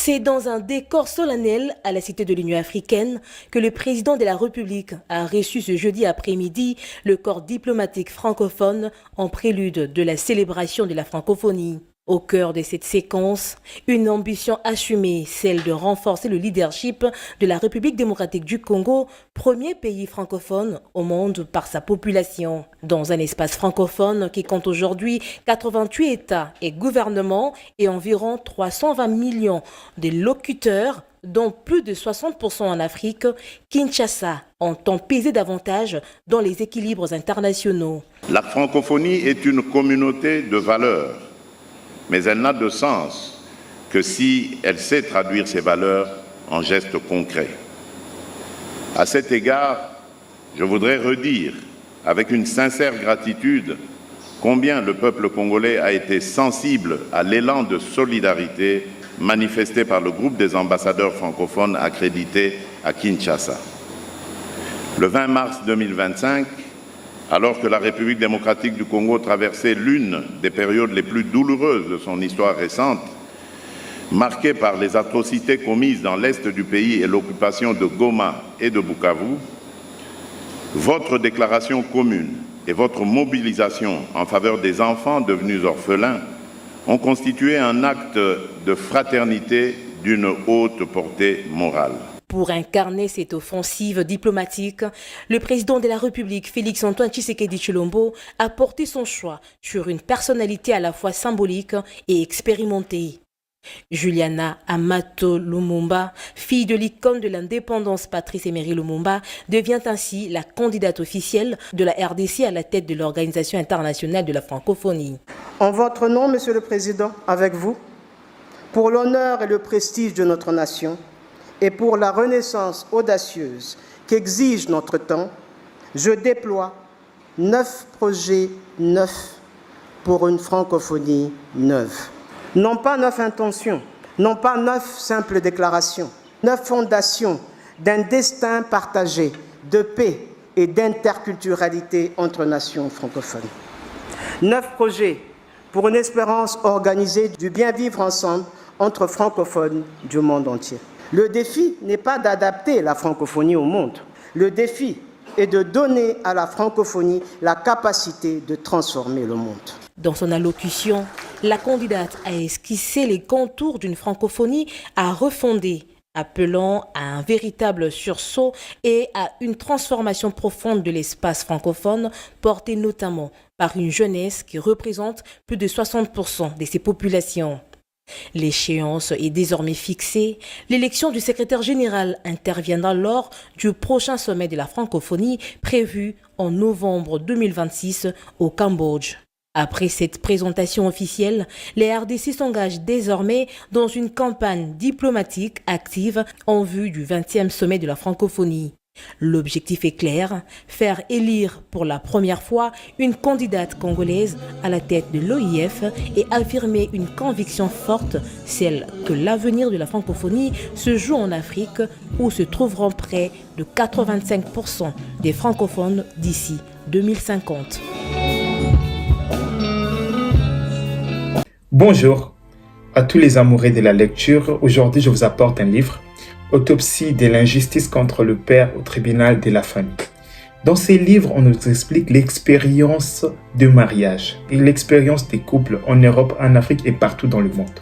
C'est dans un décor solennel à la Cité de l'Union africaine que le président de la République a reçu ce jeudi après-midi le corps diplomatique francophone en prélude de la célébration de la francophonie. Au cœur de cette séquence, une ambition assumée, celle de renforcer le leadership de la République démocratique du Congo, premier pays francophone au monde par sa population. Dans un espace francophone qui compte aujourd'hui 88 États et gouvernements et environ 320 millions de locuteurs, dont plus de 60% en Afrique, Kinshasa entend peser davantage dans les équilibres internationaux. La francophonie est une communauté de valeurs. Mais elle n'a de sens que si elle sait traduire ses valeurs en gestes concrets. À cet égard, je voudrais redire avec une sincère gratitude combien le peuple congolais a été sensible à l'élan de solidarité manifesté par le groupe des ambassadeurs francophones accrédités à Kinshasa. Le 20 mars 2025, alors que la République démocratique du Congo traversait l'une des périodes les plus douloureuses de son histoire récente, marquée par les atrocités commises dans l'est du pays et l'occupation de Goma et de Bukavu, votre déclaration commune et votre mobilisation en faveur des enfants devenus orphelins ont constitué un acte de fraternité d'une haute portée morale. Pour incarner cette offensive diplomatique, le président de la République, Félix-Antoine Tshisekedi Tshilombo, a porté son choix sur une personnalité à la fois symbolique et expérimentée. Juliana Amato Lumumba, fille de l'icône de l'indépendance Patrice Emery Lumumba, devient ainsi la candidate officielle de la RDC à la tête de l'Organisation internationale de la francophonie. En votre nom, Monsieur le Président, avec vous, pour l'honneur et le prestige de notre nation, et pour la renaissance audacieuse qu'exige notre temps, je déploie 9 projets neufs pour une francophonie neuve. Non pas 9 intentions, non pas 9 simples déclarations, 9 fondations d'un destin partagé de paix et d'interculturalité entre nations francophones. 9 projets pour une espérance organisée du bien vivre ensemble entre francophones du monde entier. Le défi n'est pas d'adapter la francophonie au monde. Le défi est de donner à la francophonie la capacité de transformer le monde. Dans son allocution, la candidate a esquissé les contours d'une francophonie à refonder, appelant à un véritable sursaut et à une transformation profonde de l'espace francophone, porté notamment par une jeunesse qui représente plus de 60% de ses populations. L'échéance est désormais fixée. L'élection du secrétaire général interviendra lors du prochain sommet de la francophonie prévu en novembre 2026 au Cambodge. Après cette présentation officielle, les RDC s'engagent désormais dans une campagne diplomatique active en vue du 20e sommet de la francophonie. L'objectif est clair, faire élire pour la première fois une candidate congolaise à la tête de l'OIF et affirmer une conviction forte, celle que l'avenir de la francophonie se joue en Afrique où se trouveront près de 85% des francophones d'ici 2050. Bonjour à tous les amoureux de la lecture. Aujourd'hui, je vous apporte un livre, Autopsie de l'injustice contre le père au tribunal de la famille. Dans ces livres, on nous explique l'expérience de mariage et l'expérience des couples en Europe, en Afrique et partout dans le monde.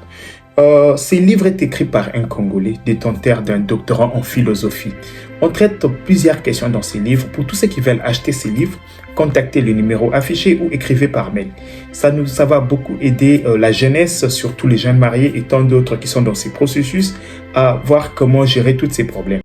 Ces livres est écrit par un Congolais détenteur d'un doctorat en philosophie. On traite plusieurs questions dans ces livres. Pour tous ceux qui veulent acheter ces livres, contactez le numéro affiché ou écrivez par mail. Ça va beaucoup aider la jeunesse, surtout les jeunes mariés et tant d'autres qui sont dans ces processus, à voir comment gérer tous ces problèmes.